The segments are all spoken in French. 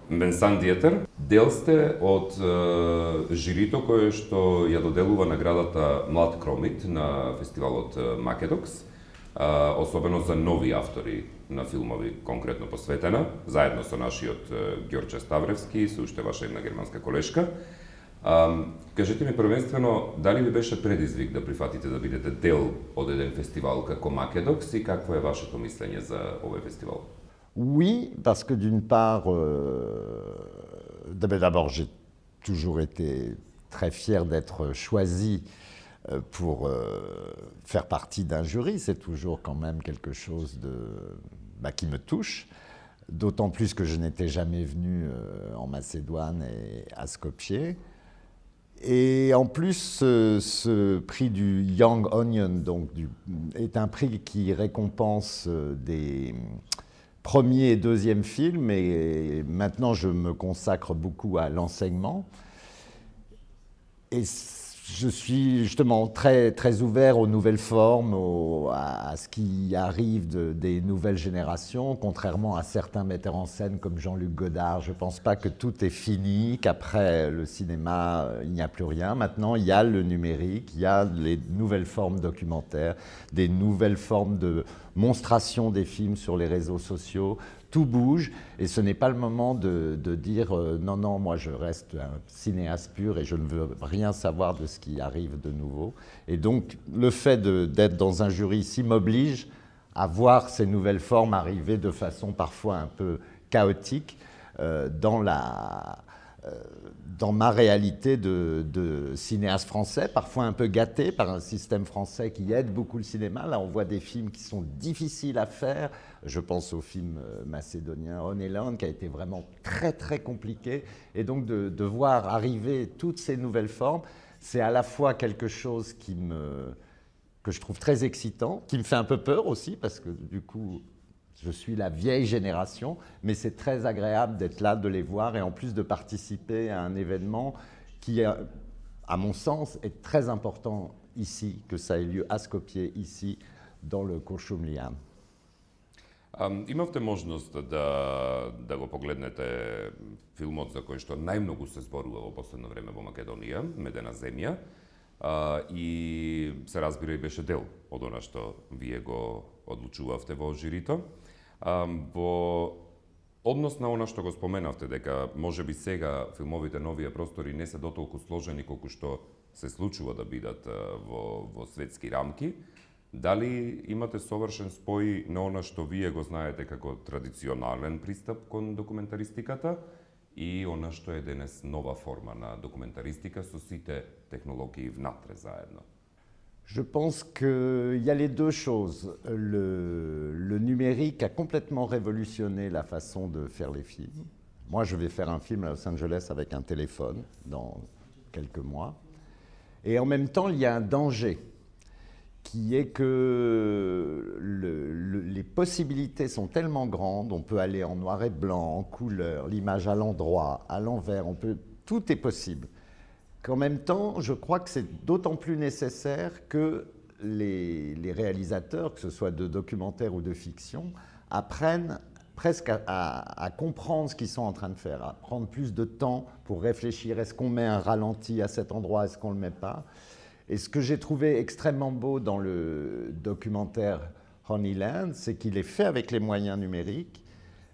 Менсан Диетер, дел сте од жирито кое што ја доделува наградата Млад Кромит на фестивалот Македокс, особено за нови автори на филмови конкретно посветена, заедно со нашиот Ѓорче Ставревски, со уште ваша една германска колешка. Кажете ми првенствено, дали ви беше предизвик да прифатите да бидете дел од еден фестивал како Македокс и какво е вашето мислење за овој фестивал? Oui, parce que d'une part, d'abord j'ai toujours été très fier d'être choisi pour faire partie d'un jury, c'est toujours quand même quelque chose qui me touche, d'autant plus que je n'étais jamais venu en Macédoine et à Skopje. Et en plus, ce prix du Young Onion est un prix qui récompense des premier et deuxième films, et maintenant je me consacre beaucoup à l'enseignement. Et je suis justement très, très ouvert aux nouvelles formes, à ce qui arrive des nouvelles générations, contrairement à certains metteurs en scène comme Jean-Luc Godard. Je ne pense pas que tout est fini, qu'après le cinéma, il n'y a plus rien. Maintenant, il y a le numérique, il y a les nouvelles formes documentaires, des nouvelles formes de monstration des films sur les réseaux sociaux. Tout bouge et ce n'est pas le moment de dire non, non, moi je reste un cinéaste pur et je ne veux rien savoir de ce qui arrive de nouveau. Et donc le fait d'être dans un jury ici m'oblige à voir ces nouvelles formes arriver de façon parfois un peu chaotique dans ma réalité de cinéaste français, parfois un peu gâté par un système français qui aide beaucoup le cinéma. Là, on voit des films qui sont difficiles à faire. Je pense au film macédonien Honeyland, qui a été vraiment très, très compliqué. Et donc, de voir arriver toutes ces nouvelles formes, c'est à la fois quelque chose que je trouve très excitant, qui me fait un peu peur aussi, parce que du coup, je suis la vieille génération, mais c'est très agréable d'être là, de les voir et en plus de participer à un événement qui, à mon sens, est très important ici, que ça ait lieu à Skopje, ici, dans le Košum Liam. Имавте можност да го погледнете филмот за кој што најмногу се зборува во последно време во Македонија, Медена земја, и се разбира и беше дел од она што вие го одлучувавте во жирито. Во однос на она што го споменавте, дека може би сега филмовите новија простори не се дотолку сложени колку што се случува да бидат во светски рамки, дали имате совршен спој на она што вие го знаете како традиционален пристап кон документаристиката и она што е денес нова форма на документаристика со сите технологии внатре заедно? Je pense qu'il y a les deux choses. Le numérique a complètement révolutionné la façon de faire les films. Moi, je vais faire un film à Los Angeles avec un téléphone dans quelques mois. Et en même temps, il y a un danger qui est que les possibilités sont tellement grandes, on peut aller en noir et blanc, en couleur, l'image à l'endroit, à l'envers, tout est possible. Qu'en même temps, je crois que c'est d'autant plus nécessaire que les réalisateurs, que ce soit de documentaires ou de fiction, apprennent presque à comprendre ce qu'ils sont en train de faire, à prendre plus de temps pour réfléchir. Est-ce qu'on met un ralenti à cet endroit, est-ce qu'on ne le met pas? Et ce que j'ai trouvé extrêmement beau dans le documentaire Honeyland, c'est qu'il est fait avec les moyens numériques,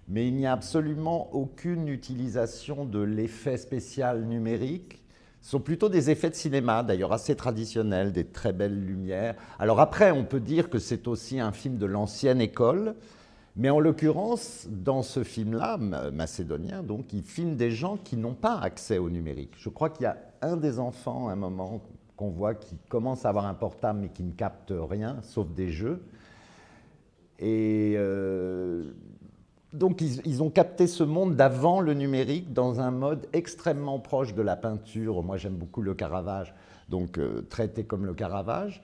mais il n'y a absolument aucune utilisation de l'effet spécial numérique. Ce sont plutôt des effets de cinéma, d'ailleurs assez traditionnels, des très belles lumières. Alors après, on peut dire que c'est aussi un film de l'ancienne école, mais en l'occurrence, dans ce film-là, macédonien, donc, il filme des gens qui n'ont pas accès au numérique. Je crois qu'il y a un des enfants, à un moment, qu'on voit qui commence à avoir un portable, mais qui ne capte rien, sauf des jeux. Et donc, ils ont capté ce monde d'avant le numérique dans un mode extrêmement proche de la peinture. Moi, j'aime beaucoup le Caravage, donc traité comme le Caravage.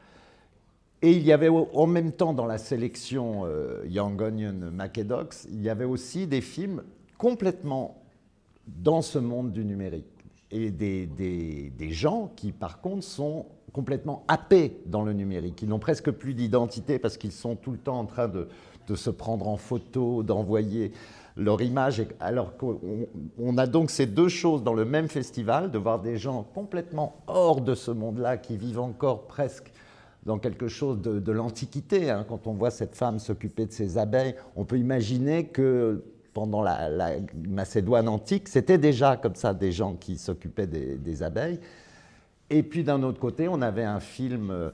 Et il y avait en même temps dans la sélection Young Onion Macedokс, il y avait aussi des films complètement dans ce monde du numérique. Et des gens qui, par contre, sont complètement happés dans le numérique. Ils n'ont presque plus d'identité parce qu'ils sont tout le temps en train de se prendre en photo, d'envoyer leur image. Alors qu'on a donc ces deux choses dans le même festival, de voir des gens complètement hors de ce monde-là, qui vivent encore presque dans quelque chose de l'Antiquité. Hein. Quand on voit cette femme s'occuper de ses abeilles, on peut imaginer que pendant la Macédoine antique, c'était déjà comme ça des gens qui s'occupaient des abeilles. Et puis d'un autre côté, on avait un film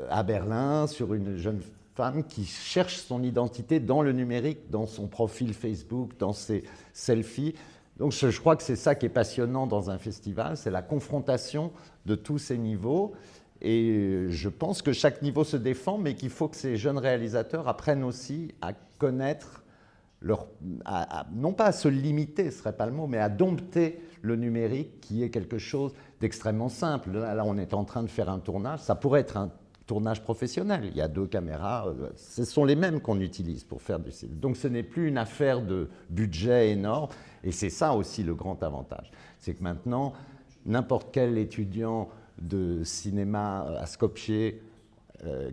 à Berlin sur une jeune femme qui cherche son identité dans le numérique, dans son profil Facebook, dans ses selfies. Donc je crois que c'est ça qui est passionnant dans un festival, c'est la confrontation de tous ces niveaux. Et je pense que chaque niveau se défend, mais qu'il faut que ces jeunes réalisateurs apprennent aussi à connaître non pas à se limiter, ce ne serait pas le mot, mais à dompter le numérique, qui est quelque chose d'extrêmement simple. Là, on est en train de faire un tournage, ça pourrait être un tournage professionnel. Il y a 2 caméras, ce sont les mêmes qu'on utilise pour faire du cinéma. Donc ce n'est plus une affaire de budget énorme, et c'est ça aussi le grand avantage. C'est que maintenant, n'importe quel étudiant de cinéma à Skopje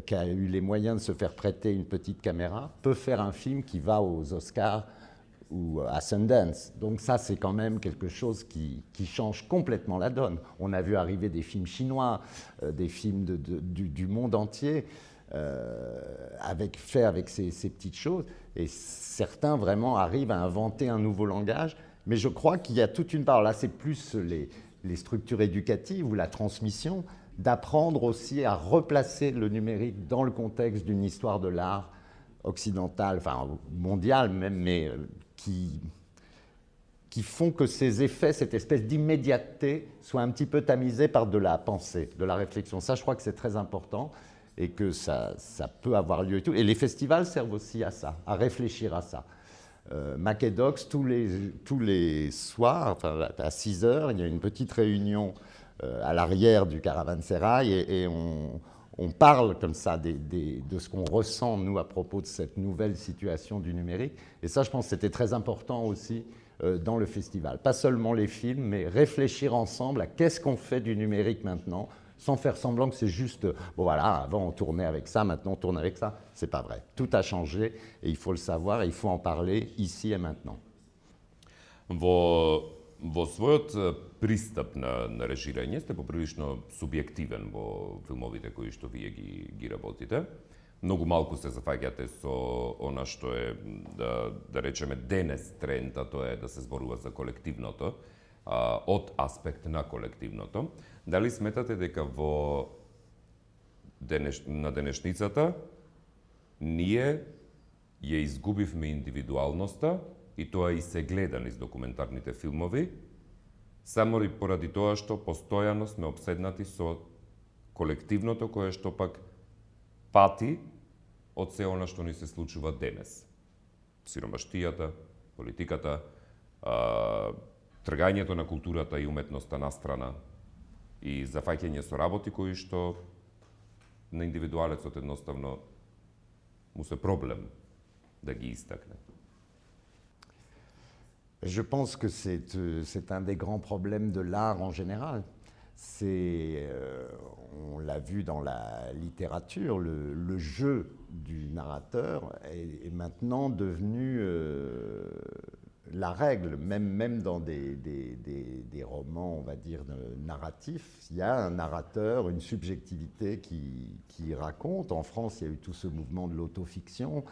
qui a eu les moyens de se faire prêter une petite caméra, peut faire un film qui va aux Oscars ou à Sundance. Donc ça, c'est quand même quelque chose qui change complètement la donne. On a vu arriver des films chinois, des films du monde entier, faits avec ces petites choses, et certains vraiment arrivent à inventer un nouveau langage, mais je crois qu'il y a toute une part, là c'est plus les structures éducatives ou la transmission, d'apprendre aussi à replacer le numérique dans le contexte d'une histoire de l'art occidentale, enfin mondiale même, mais qui font que ces effets, cette espèce d'immédiateté, soient un petit peu tamisés par de la pensée, de la réflexion. Ça, je crois que c'est très important et que ça peut avoir lieu et tout. Et les festivals servent aussi à ça, à réfléchir à ça. Makedox, tous les soirs, enfin, à 6 heures, il y a une petite réunion à l'arrière du caravansérail et on parle comme ça de ce qu'on ressent, nous, à propos de cette nouvelle situation du numérique. Et ça, je pense que c'était très important aussi dans le festival. Pas seulement les films, mais réfléchir ensemble à qu'est-ce qu'on fait du numérique maintenant, sans faire semblant que c'est juste, bon voilà, avant on tournait avec ça, maintenant on tourne avec ça. C'est pas vrai. Tout a changé et il faut le savoir et il faut en parler ici et maintenant. Во својот пристап на режирање сте поприлично субјективен во филмовите кои што вие ги работите. Многу малку се зафаќате со она што е, да речеме, денес тренд, а тоа е да се зборува за колективното, од аспект на колективното. Дали сметате дека на денешницата ние ја изгубивме индивидуалноста и тоа и се гледа низ документарните филмови, само и поради тоа што постојано сме обседнати со колективното кое што пак пати од се она што ни се случува денес. Сиромаштијата, политиката, тргањето на културата и уметноста настрана и зафаќање со работи кои што на индивидуалецот едноставно му се проблем да ги истакне. Je pense que c'est un des grands problèmes de l'art en général. On l'a vu dans la littérature, le jeu du narrateur est maintenant devenu la règle, même dans des romans, on va dire, narratifs. Il y a un narrateur, une subjectivité qui raconte. En France, il y a eu tout ce mouvement de l'autofiction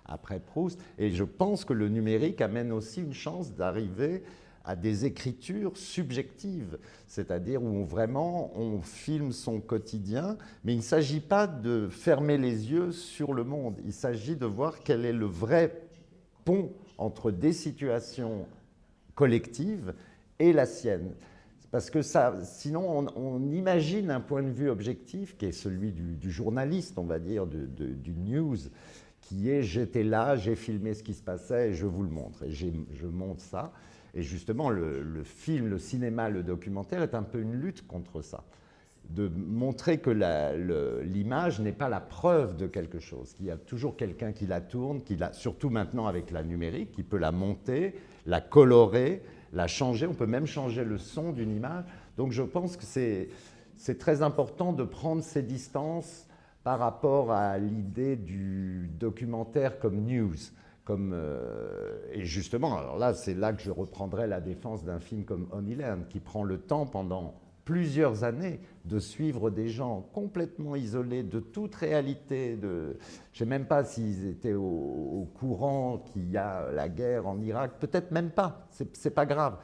après Proust. Et je pense que le numérique amène aussi une chance d'arriver à des écritures subjectives, c'est-à-dire où vraiment on filme son quotidien, mais il ne s'agit pas de fermer les yeux sur le monde, il s'agit de voir quel est le vrai pont entre des situations collectives et la sienne. Parce que sinon on imagine un point de vue objectif qui est celui du journaliste, on va dire, du news, qui est j'étais là, j'ai filmé ce qui se passait et je vous le montre. Et je montre ça. Et justement, le film, le cinéma, le documentaire est un peu une lutte contre ça. De montrer que l'image n'est pas la preuve de quelque chose, qu'il y a toujours quelqu'un qui la tourne, surtout maintenant avec la numérique, qui peut la monter, la colorer, la changer. On peut même changer le son d'une image. Donc je pense que c'est très important de prendre ces distances par rapport à l'idée du documentaire comme news, Et justement, alors là, c'est là que je reprendrai la défense d'un film comme Honeyland, qui prend le temps pendant plusieurs années de suivre des gens complètement isolés de toute réalité. Je ne sais même pas s'ils étaient au courant qu'il y a la guerre en Irak, peut-être même pas, c'est pas grave.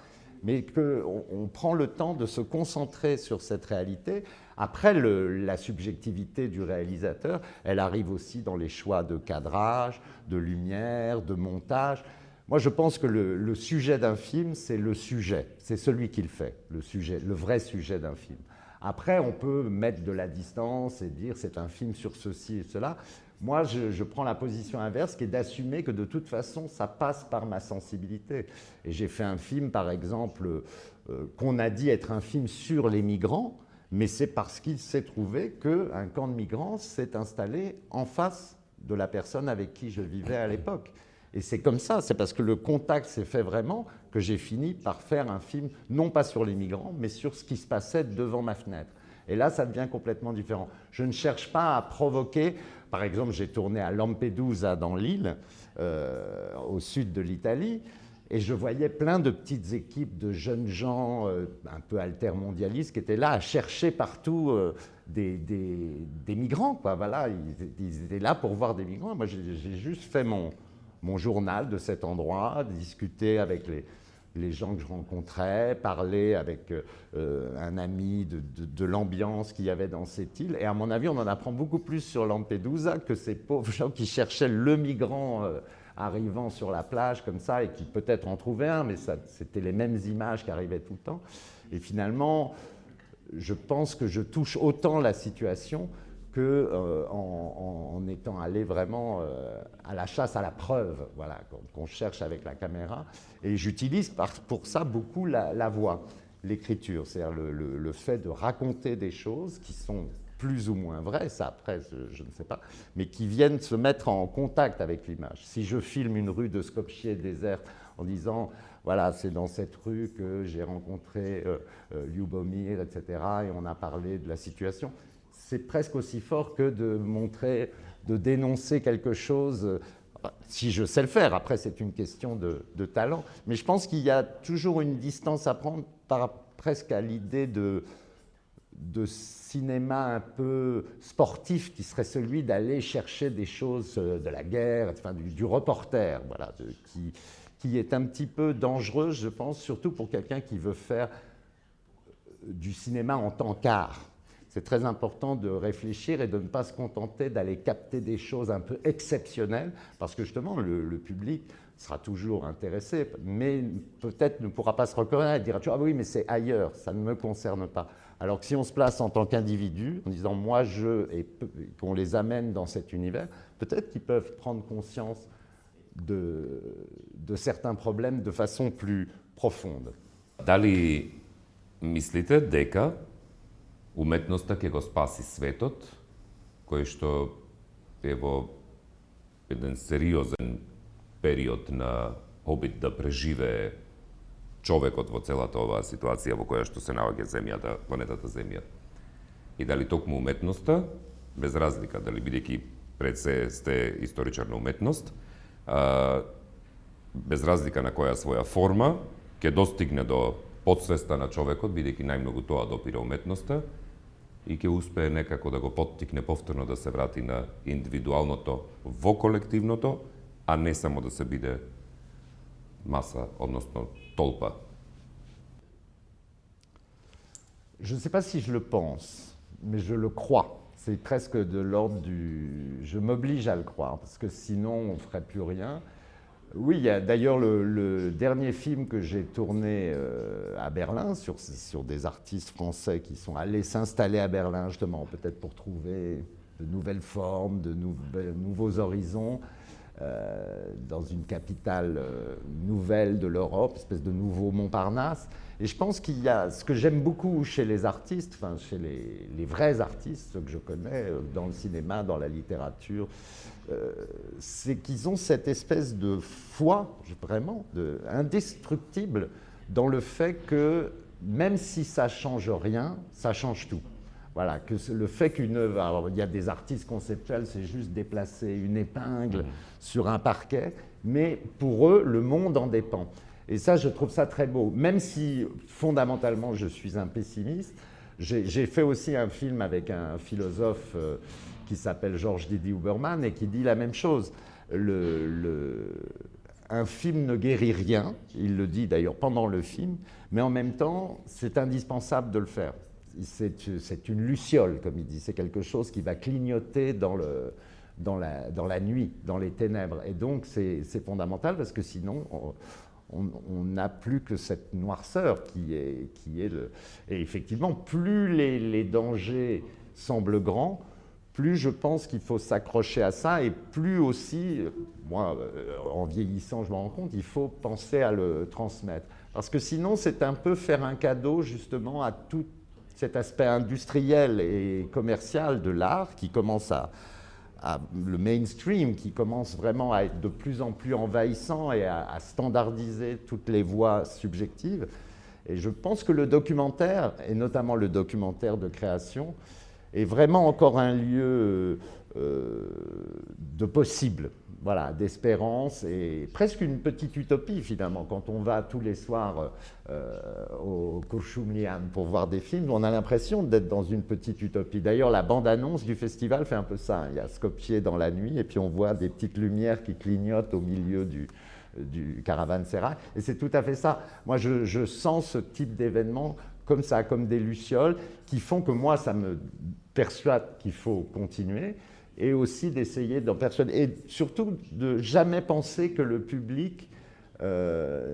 Mais qu'on prend le temps de se concentrer sur cette réalité. Après, la subjectivité du réalisateur, elle arrive aussi dans les choix de cadrage, de lumière, de montage. Moi, je pense que le sujet d'un film, c'est le sujet, c'est celui qui le fait, le sujet, le vrai sujet d'un film. Après, on peut mettre de la distance et dire c'est un film sur ceci et cela. Moi, je prends la position inverse, qui est d'assumer que de toute façon, ça passe par ma sensibilité. Et j'ai fait un film, par exemple, qu'on a dit être un film sur les migrants, mais c'est parce qu'il s'est trouvé qu'un camp de migrants s'est installé en face de la personne avec qui je vivais à l'époque. Et c'est comme ça, c'est parce que le contact s'est fait vraiment que j'ai fini par faire un film, non pas sur les migrants, mais sur ce qui se passait devant ma fenêtre. Et là, ça devient complètement différent. Je ne cherche pas à provoquer. Par exemple, j'ai tourné à Lampedusa, dans l'île, au sud de l'Italie, et je voyais plein de petites équipes de jeunes gens un peu altermondialistes qui étaient là à chercher partout des migrants, quoi. Voilà, ils étaient là pour voir des migrants. Moi, j'ai juste fait mon journal de cet endroit, discuter avec les gens que je rencontrais, parler avec un ami de l'ambiance qu'il y avait dans cette île. Et à mon avis, on en apprend beaucoup plus sur Lampedusa que ces pauvres gens qui cherchaient le migrant arrivant sur la plage comme ça et qui peut-être en trouvaient un, mais c'était les mêmes images qui arrivaient tout le temps. Et finalement, je pense que je touche autant la situation qu'en étant allé vraiment à la chasse à la preuve, voilà, qu'on cherche avec la caméra. Et j'utilise pour ça beaucoup la voix, l'écriture, c'est-à-dire le fait de raconter des choses qui sont plus ou moins vraies, ça après je ne sais pas, mais qui viennent se mettre en contact avec l'image. Si je filme une rue de Skopje déserte en disant voilà, c'est dans cette rue que j'ai rencontré Ljubomir, etc., et on a parlé de la situation, c'est presque aussi fort que de montrer, de dénoncer quelque chose, si je sais le faire. Après, c'est une question de talent. Mais je pense qu'il y a toujours une distance à prendre presque à l'idée de cinéma un peu sportif, qui serait celui d'aller chercher des choses de la guerre, enfin, du reporter, voilà, qui est un petit peu dangereuse, je pense, surtout pour quelqu'un qui veut faire du cinéma en tant qu'art. C'est très important de réfléchir et de ne pas se contenter d'aller capter des choses un peu exceptionnelles, parce que justement, le public sera toujours intéressé, mais peut-être ne pourra pas se reconnaître et dire « Ah oui, mais c'est ailleurs, ça ne me concerne pas ». Alors que si on se place en tant qu'individu, en disant « moi, je », et qu'on les amène dans cet univers, peut-être qu'ils peuvent prendre conscience de certains problèmes de façon plus profonde. Da li mislite дека umetноста ќе го спаси светот, кој што е во еден сериозен период на обид да преживее човекот во целата оваа ситуација во која што се наоѓа земјата, планетата Земја. И дали токму уметноста, без разлика дали бидејќи пред се сте историчар на уметност, без разлика на која своја форма, ќе достигне до подсвеста на човекот, бидејќи најмногу тоа допира уметноста, и ќе успее некако да го поттикне повторно да се врати на индивидуалното во колективното, а не само да се биде маса, односно толпа. Je ne sais pas si je le pense, mais je le crois. C'est presque de l'ordre du... Je m'oblige à le croire, parce que sinon on ne ferait plus rien. Oui, il y a d'ailleurs le dernier film que j'ai tourné à Berlin sur des artistes français qui sont allés s'installer à Berlin justement, peut-être pour trouver de nouvelles formes, de nouveaux horizons dans une capitale nouvelle de l'Europe, espèce de nouveau Montparnasse. Et je pense qu'il y a ce que j'aime beaucoup chez les artistes, enfin chez les vrais artistes, ceux que je connais dans le cinéma, dans la littérature, c'est qu'ils ont cette espèce de foi, vraiment, indestructible, dans le fait que même si ça ne change rien, ça change tout. Voilà, que le fait qu'une œuvre, alors il y a des artistes conceptuels, c'est juste déplacer une épingle sur un parquet, mais pour eux, le monde en dépend. Et ça, je trouve ça très beau. Même si, fondamentalement, je suis un pessimiste, j'ai fait aussi un film avec un philosophe qui s'appelle Georges Didi Huberman et qui dit la même chose. Un film ne guérit rien, il le dit d'ailleurs pendant le film, mais en même temps, c'est indispensable de le faire. C'est une luciole, comme il dit, c'est quelque chose qui va clignoter dans la nuit, dans les ténèbres. Et donc, c'est fondamental parce que sinon, on n'a plus que cette noirceur qui est Et effectivement, plus les dangers semblent grands, plus je pense qu'il faut s'accrocher à ça et plus aussi, moi, en vieillissant, je me rends compte, il faut penser à le transmettre. Parce que sinon, c'est un peu faire un cadeau justement à tout cet aspect industriel et commercial de l'art qui commence le mainstream, qui commence vraiment à être de plus en plus envahissant et à standardiser toutes les voies subjectives. Et je pense que le documentaire, et notamment le documentaire de création, est vraiment encore un lieu de possible, voilà, d'espérance et presque une petite utopie finalement. Quand on va tous les soirs au Kurşumlian pour voir des films, on a l'impression d'être dans une petite utopie. D'ailleurs, la bande-annonce du festival fait un peu ça. Il y a Skopje dans la nuit et puis on voit des petites lumières qui clignotent au milieu du caravansérail. Et c'est tout à fait ça. Moi, je sens ce type d'événement comme ça, comme des lucioles, qui font que moi, ça me persuade qu'il faut continuer, et aussi d'essayer d'en persuader, et surtout de jamais penser que le public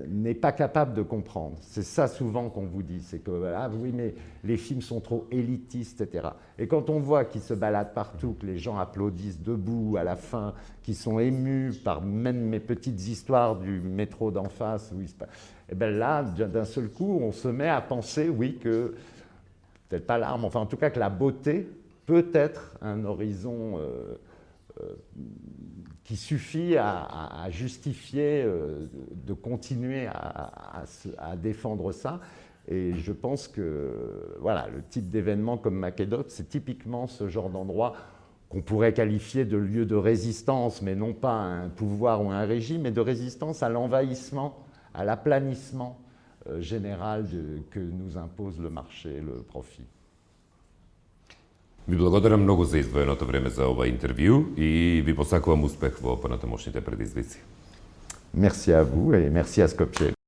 n'est pas capable de comprendre. C'est ça souvent qu'on vous dit, c'est que ah oui, mais les films sont trop élitistes, etc. Et quand on voit qu'ils se baladent partout, que les gens applaudissent debout à la fin, qu'ils sont émus par même mes petites histoires du métro d'en face, et bien là, d'un seul coup, on se met à penser, oui, que peut-être pas l'art, mais enfin en tout cas que la beauté peut être un horizon qui suffit à justifier de continuer à défendre ça. Et je pense que voilà, le type d'événement comme Makedot, c'est typiquement ce genre d'endroit qu'on pourrait qualifier de lieu de résistance, mais non pas à un pouvoir ou à un régime, mais de résistance à l'envahissement, à l'aplanissement général que nous impose le marché, le profit. Ви благодарам многу за издвоеното време за ова интервју и ви посакувам успех во понатамошните предизвици. Merci à vous et merci à Skopje.